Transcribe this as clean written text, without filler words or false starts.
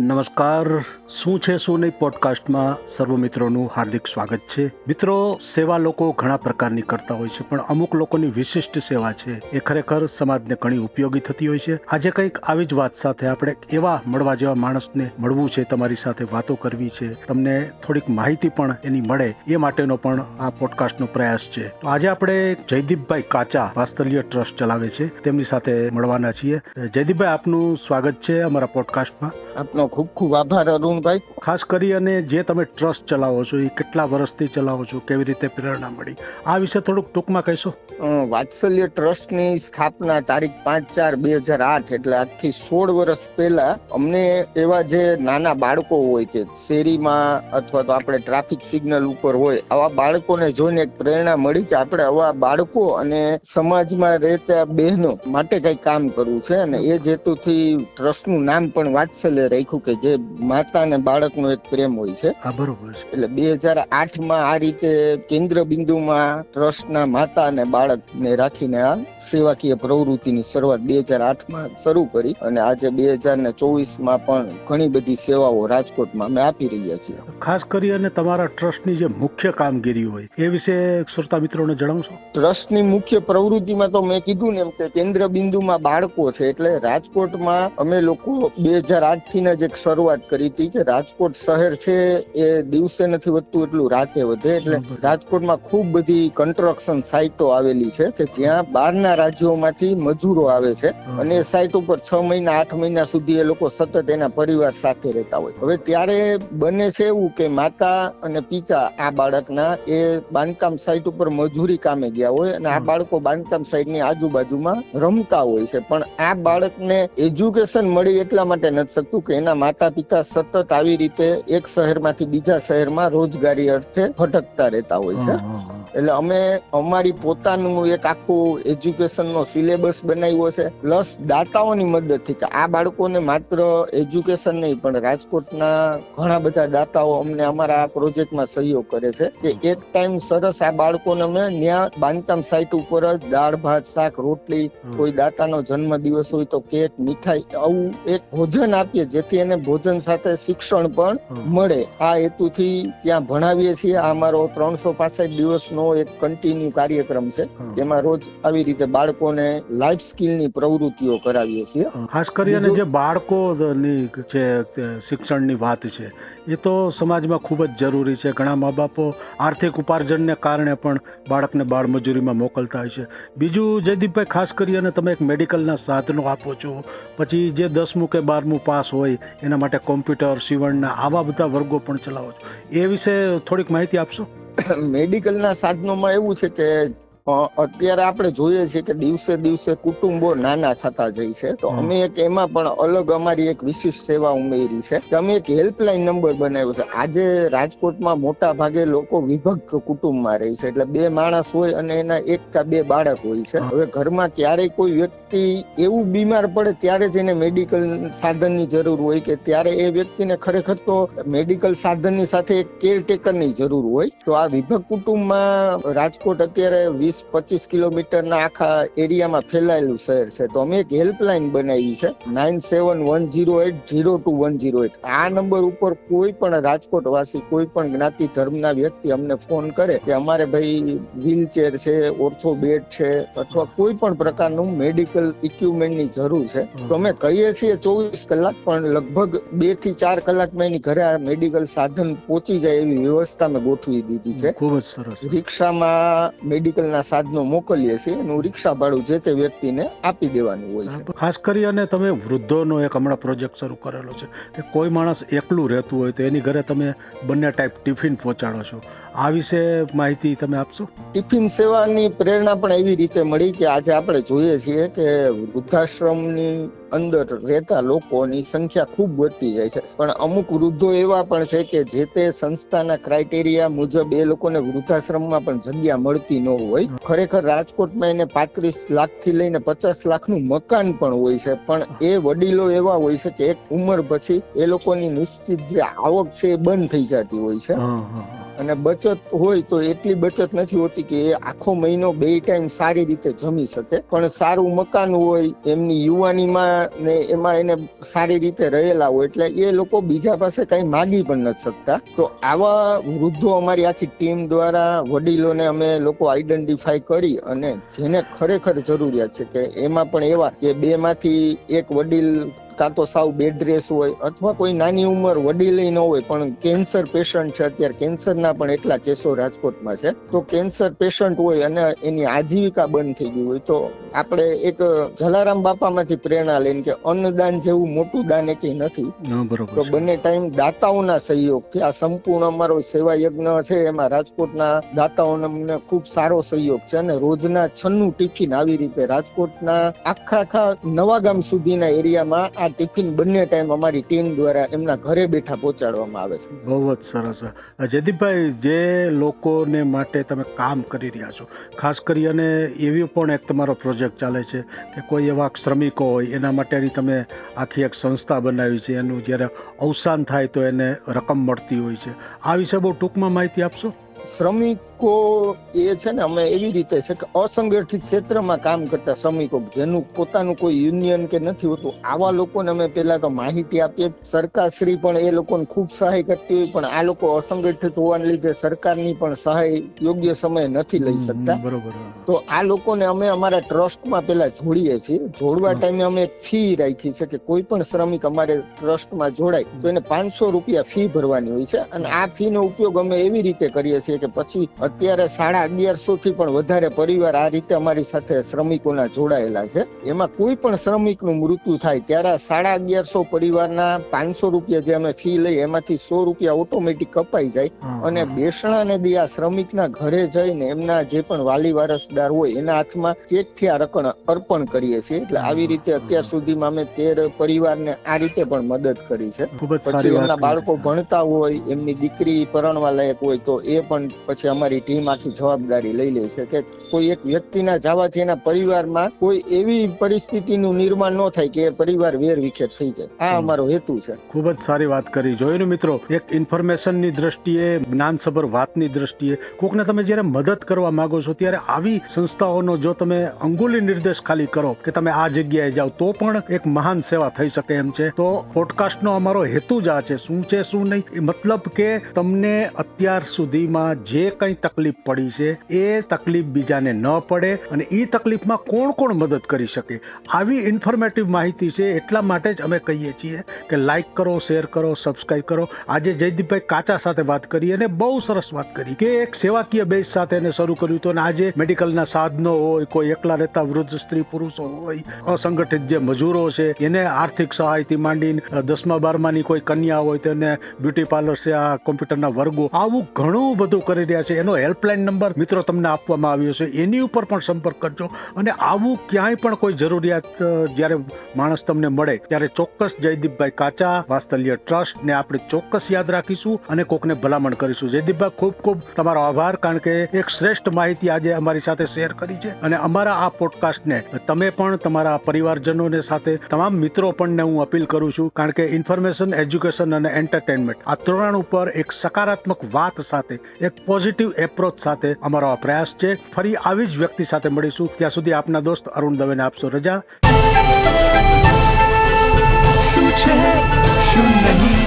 નમસ્કાર. શું છે શું નહીં પોડકાસ્ટમાં સર્વ મિત્રોનું હાર્દિક સ્વાગત છે. મિત્રો, સેવા લોકો ઘણા પ્રકારની કરતા હોય છે, પણ અમુક લોકોની વિશિષ્ટ સેવા છે એ ખરેખર સમાજને ઘણી ઉપયોગી થતી હોય છે. આજે કંઈક આવી જ વાત સાથે આપણે એવા મળવા જેવા માણસને મળવું છે, તમારી સાથે વાતો કરવી છે, તમને થોડીક માહિતી પણ એની મળે એ માટેનો પણ આ પોડકાસ્ટનો પ્રયાસ છે. તો આજે આપણે જયદીપભાઈ કાચા વાત્સલ્ય ટ્રસ્ટ ચલાવે છે, તેમની સાથે મળવાના છીએ. જયદીપભાઈ, આપનું સ્વાગત છે અમારા પોડકાસ્ટમાં. આપનો ખૂબ ખૂબ આભાર અરુણભાઈ. ખાસ કરી અને જે તમે ટ્રસ્ટ ચલાવો છો એ કેટલા વર્ષથી ચલાવો છો, કેવી રીતે પ્રેરણા મળી, આ વિશે થોડુંક ટૂંકમાં કહેશો? વાત્સલ્ય ટ્રસ્ટની સ્થાપના તારીખ 5/4/2008 એટલે આજથી 16 વર્ષ પહેલા અમને એવા જે નાના બાળકો હોય કે શેરીમાં અથવા તો આપણે ટ્રાફિક સિગ્નલ ઉપર હોય, આવા બાળકોને જોઈને એક પ્રેરણા મળી કે આપણે આવા બાળકો અને સમાજમાં રહેતા બહેનો માટે કઈ કામ કરવું છે. અને એ જ હેતુથી ટ્રસ્ટનું નામ પણ વાત્સલ્ય રાખ્યું કે જે માતા અને બાળકનો એક પ્રેમ હોય છે. બરોબર છે. એટલે 2008માં આ રીતે કેન્દ્ર બિંદુમાં ટ્રસ્ટના માતા અને બાળકને રાખીને આ સેવાકીય પ્રવૃત્તિની શરૂઆત 2008માં શરૂ કરી અને આજે 2024માં પણ ઘણી બધી સેવાઓ રાજકોટમાં અમે આપી રહ્યા છીએ. ખાસ કરી અને તમારા ટ્રસ્ટની જે મુખ્ય કામગીરી હોય એ વિશે શ્રોતા મિત્રોને જણાવશો? ટ્રસ્ટની મુખ્ય પ્રવૃત્તિમાં તો મેં કીધું ને એમ કે કેન્દ્ર બિંદુમાં બાળકો છે, એટલે રાજકોટમાં અમે લોકો 2008થી જ એક શરૂઆત કરી હતી કે રાજકોટ શહેર છે એ દિવસે નથી વધતું એટલું રાતે વધે. એટલે રાજકોટમાં ખૂબ બધી કન્સ્ટ્રક્શન સાઇટો આવેલી છે કે જ્યાં બહારના રાજ્યોમાંથી મજૂરો આવે છે અને એ સાઇટ ઉપર 6 મહિના 8 મહિના સુધી એ લોકો સતત એના પરિવાર સાથે રહેતા હોય. હવે ત્યારે બને છે એવું કે માતા અને પિતા આ બાળકના એ બાંધકામ સાઇટ ઉપર મજૂરી કામે ગયા હોય અને આ બાળકો બાંધકામ સાઇટની આજુબાજુમાં રમતા હોય છે, પણ આ બાળકને એજ્યુકેશન મળી એટલા માટે નથી શકતું કે એના માતા પિતા સતત આવી રીતે એક શહેરમાંથી બીજા શહેરમાં રોજગારી અર્થે ભટકતા રહેતા હોય છે. એટલે અમે અમારી પોતાનું એક આખું એજ્યુકેશનનો સિલેબસ બનાવ્યો છે, પ્લસ દાતાઓની મદદથી કે આ બાળકોને માત્ર એજ્યુકેશન નહીં પણ રાજકોટના ઘણા બધા દાતાઓ અમને અમારા પ્રોજેક્ટમાં સહયોગ કરે છે કે એક ટાઈમ સરસ આ બાળકોને અમે ત્યાં બાંધકામ સાઇટ ઉપર જ દાળ ભાત શાક રોટલી, કોઈ દાતાનો જન્મ દિવસ હોય તો કેક મીઠાઈ, આવું એક ભોજન આપીએ જેથી એને ભોજન સાથે શિક્ષણ પણ મળે. આ હેતુથી ત્યાં ભણાવીએ છીએ. આ અમારો 365 દિવસનો એક કન્ટિન્યુ કાર્યક્રમ છે, જેમાં રોજ આવી રીતે બાળકોને લાઈફ સ્કિલની પ્રવૃત્તિઓ કરાવીએ છીએ. ખાસ કરીને જે બાળકોની જે શિક્ષણની વાત છે એ તો સમાજમાં ખૂબ જ જરૂરી છે. ઘણા મા બાપો આર્થિક ઉપાર્જનને કારણે પણ બાળકને બાળ મજૂરીમાં મોકલતા હોય છે. બીજું જયદીપભાઈ, ખાસ કરીને તમે એક મેડિકલના સાધનો આપો છો, પછી જે 10મું કે 12મું પાસ હોય એના માટે કોમ્પ્યુટર, સીવણના આવા બધા વર્ગો પણ ચલાવો છો, એ વિશે થોડીક માહિતી આપશો? મેડિકલના સાધનોમાં એવું છે કે અત્યારે આપણે જોઈએ છીએ કે દિવસે દિવસે કુટુંબો નાના થતા જાય છે, તો અમે એક એમાં પણ અલગ અમારી એક વિશિષ્ટ સેવા ઉમેરી છે કે અમે એક હેલ્પલાઇન નંબર બનાવ્યો છે. આજે રાજકોટમાં મોટા ભાગે લોકો વિભક્ત કુટુંબમાં રહે છે, એટલે 2 માણસ હોય અને એના 1 કે 2 બાળક હોય છે. હવે ઘરમાં ક્યારેય કોઈ વ્યક્તિ એવું બીમાર પડે ત્યારે જ એને મેડિકલ સાધનની જરૂર હોય કે ત્યારે એ વ્યક્તિને ખરેખર તો મેડિકલ સાધનની સાથે એક કેરટેકરની જરૂર હોય. તો આ વિભક્ત કુટુંબમાં રાજકોટ અત્યારે 20-25 કિલોમીટરના આખા એરિયામાં ફેલાયેલું શહેર છે, તો અમે એક હેલ્પલાઇન બનાવી છે 9710802108. આ નંબર ઉપર કોઈ પણ રાજકોટ વાસી, કોઈ પણ જ્ઞાતિ ધર્મના વ્યક્તિ અમને ફોન કરે કે અમારે ભાઈ વ્હીલચેર છે, ઓર્થો બેડ છે અથવા કોઈ પણ પ્રકારનું મેડિકલ ઇક્વિપમેન્ટની જરૂર છે, તો અમે કહીએ છીએ 24 કલાક, પણ લગભગ 2 થી 4 કલાકમાં એની ઘરે આ મેડિકલ સાધન પહોંચી જાય એવી વ્યવસ્થા મેં ગોઠવી દીધી છે. ખૂબ જ સરસ. રિક્ષામાં મેડિકલના સાધનો મોકલીએ છીએ, એનું રિક્ષા ભાડું જે તે વ્યક્તિને આપી દેવાનું હોય છે. ખાસ કરી અને તમે વૃદ્ધોનો એક હમણાં પ્રોજેક્ટ શરૂ કરેલો છે કે કોઈ માણસ એકલું રહેતું હોય તો એની ઘરે તમે બંને ટાઈપ ટિફિન પહોંચાડો છો, આ વિશે માહિતી તમે આપશો? ટિફિન સેવાની પ્રેરણા પણ એવી રીતે મળી કે આજે આપણે જોઈએ છીએ કે વૃદ્ધાશ્રમની અંદર રહેતા લોકોની સંખ્યા ખૂબ વધતી જાય છે, પણ અમુક વૃદ્ધો એવા પણ છે કે જે તે સંસ્થાના ક્રાઇટેરિયા મુજબ એ લોકોને વૃદ્ધાશ્રમમાં પણ જગ્યા મળતી ન હોય. ખરેખર રાજકોટમાં એને 35 લાખથી લઈને 50 લાખનું મકાન પણ હોય છે, પણ એ વડીલો એવા હોય છે કે એક ઉંમર પછી એ લોકોની નિશ્ચિત જે આવક છે એ બંધ થઈ જતી હોય છે અને બચત હોય તો એટલી બચત નથી હોતી કે એ આખો મહિનો 2 ટાઈમ સારી રીતે જમી શકે. પણ સારું મકાન હોય, એમની યુવાનીમાં ઘરમાં ને એમાં એને સારી રીતે રહેલા હોય એટલે એ લોકો બીજા પાસે કઈ માગી પણ નથી શકતા. તો આવા વૃદ્ધો અમારી આખી ટીમ દ્વારા વડીલોને અમે લોકો આઈડેન્ટિફાઈ કરી અને જેને ખરેખર જરૂરિયાત છે કે એમાં પણ એવા કે 2 માંથી એક વડીલ કાં તો સાવ બેડ રેસ હોય અથવા કોઈ નાની ઉંમર વડીલ ન હોય પણ કેન્સર પેશન્ટ છે. અત્યારે કેન્સરના પણ એટલા કેસો રાજકોટમાં છે. તો કેન્સર પેશન્ટ હોય અને એની આજીવિકા બંધ થઈ ગઈ હોય તો આપણે એક જલારામ બાપામાંથી પ્રેરણા લઈને કે અન્નદાન જેવું મોટું દાન એકેય નથી. તો બંને ટાઈમ દાતાઓના સહયોગથી આ સંપૂર્ણ અમારો સેવા યજ્ઞ છે એમાં રાજકોટના દાતાઓનો અમને ખૂબ સારો સહયોગ છે અને રોજના 96 ટિફિન આવી રીતે રાજકોટના આખા નવાગામ સુધીના એરિયામાં આ ટિફિન બંને ટાઈમ અમારી ટીમ દ્વારા એમના ઘરે બેઠા પહોંચાડવામાં આવે છે. બહુ જ સરસ. જયદીપભાઈ, જે લોકોને માટે તમે કામ કરી રહ્યા છો, ખાસ કરી અને એવી પણ એક તમારો પ્રોજેક્ટ ચાલે છે કે કોઈ એવા શ્રમિકો હોય એના માટેની તમે આખી એક સંસ્થા બનાવી છે, એનું જ્યારે અવસાન થાય તો એને રકમ મળતી હોય છે. આ વિશે બહુ ટૂંકમાં માહિતી આપશો? શ્રમિકો એ છે ને અમે એવી રીતે છે કે અસંગઠિત ક્ષેત્રમાં કામ કરતા શ્રમિકો જેનું પોતાનું કોઈ યુનિયન કે નથી હોતું આવા લોકોને અમે પહેલા તો માહિતી આપીએ. સરકારશ્રી પણ એ લોકોને ખૂબ સહાય કરતી હોય પણ આ લોકો અસંગઠિત હોવાને લીધે સરકારની પણ સહાય યોગ્ય સમયે નથી લઈ શકતા. બરોબર. તો આ લોકોને અમે અમારા ટ્રસ્ટમાં પહેલા જોડીએ છીએ. જોડવા ટાઈમે અમે ફી રાખી છે કે કોઈ પણ શ્રમિક અમારે ટ્રસ્ટમાં જોડાય તો એને 500 રૂપિયા ફી ભરવાની હોય છે અને આ ફી નો ઉપયોગ અમે એવી રીતે કરીએ છીએ કે પછી અત્યારે 1150 થી પણ વધારે પરિવાર આ રીતે અમારી સાથે શ્રમિકોના જોડાયેલા છે. એમાં કોઈ પણ શ્રમિકનું મૃત્યુ થાય ત્યારે 1150 પરિવારના 500 રૂપિયા જે અમે ફી લઈએ એમાંથી 100 રૂપિયા ઓટોમેટિક કપાઈ જાય અને બેસણા દી આ શ્રમિકના ઘરે જઈને એમના જે પણ વાલી વારસદાર હોય એના હાથમાં ચેકથી આ રકમ અર્પણ કરીએ છીએ. એટલે આવી રીતે અત્યાર સુધીમાં અમે 13 પરિવારને આ રીતે પણ મદદ કરી છે. પછી એમના બાળકો ભણતા હોય, એમની દીકરી પરણવા લાયક હોય તો એ પણ પછી અમારી ટીમ આખી જવાબદારી લઈ લે છે કે કોઈ એક વ્યક્તિના જવાથી એના પરિવારમાં કોઈ એવી પરિસ્થિતિનું નિર્માણ ન થાય કે એ પરિવાર વેર વિખેર થઈ જાય. આ અમારો હેતુ છે. ખૂબ જ સારી વાત કરી. જોયું મિત્રો, એક ઇન્ફોર્મેશનની દ્રષ્ટિએ, જ્ઞાનસભર વાતની દ્રષ્ટિએ કોકને તમે જ્યારે મદદ કરવા માંગો છો ત્યારે આવી સંસ્થાઓનો જો તમે અંગુલી નિર્દેશ ખાલી કરો કે તમે આ જગ્યાએ જાઓ તો પણ એક મહાન સેવા થઈ શકે એમ છે. તો પોડકાસ્ટનો અમારો હેતુ જ આ છે. શું છે શું નહીં, મતલબ કે તમને અત્યાર સુધીમાં જે કંઈ તકલીફ પડી છે એ તકલીફ બીજાને ન પડે અને એ તકલીફમાં કોણ મદદ કરી શકે આવી ઇન્ફોર્મેટિવ માહિતી છે. એટલા માટે જ અમે કહીએ છીએ કે લાઈક કરો, શેર કરો, સબસ્ક્રાઇબ કરો. આજે જયદીપભાઈ કાચા સાથે વાત કરી અને બહુ સરસ વાત કરી કે એક સેવાકીય બેઝ સાથે એને શરૂ કર્યું હતું અને આજે મેડિકલના સાધનો હોય, કોઈ એકલા રહેતા વૃદ્ધ સ્ત્રી પુરુષો હોય, અસંગઠિત જે મજૂરો છે એને આર્થિક સહાયથી માંડીને 10મા 12માની કોઈ કન્યા હોય તેને બ્યુટી પાર્લર છે, આ કોમ્પ્યુટરના વર્ગો, આવું ઘણું બધું કરી રહ્યા છે. એનો હેલ્પલાઇન નંબર મિત્રો તમને આપવામાં આવ્યો છે, એની ઉપર પણ સંપર્ક કરજો. અને આવું ક્યાંય પણ કોઈ જરૂરિયાત જ્યારે માણસ તમને મળે ત્યારે ચોક્કસ જયદીપભાઈ કાચા વાત્સલ્ય ટ્રસ્ટ ને આપણે ચોક્કસ યાદ રાખીશું અને કોકને ભલામણ કરીશું. જયદીપભાઈ, ખૂબ ખૂબ તમારો આભાર, કારણ કે એક શ્રેષ્ઠ માહિતી આજે અમારી સાથે શેર કરી છે. અને અમારા આ પોડકાસ્ટને તમે પણ તમારા પરિવારજનોને સાથે તમામ મિત્રો પણ હું અપીલ કરું છું, કારણ કે ઇન્ફોર્મેશન, એજ્યુકેશન અને એન્ટરટેનમેન્ટ આ ત્રણ ઉપર એક સકારાત્મક વાત સાથે, એક પોઝિટિવ એપ્રોચ સાથે અમારો આ પ્રયાસ છે. ફરી આવી જ વ્યક્તિ સાથે મળીશું. ત્યાં સુધી આપના દોસ્ત અરુણ દવેને આપશો રજા. શું છે શું નહીં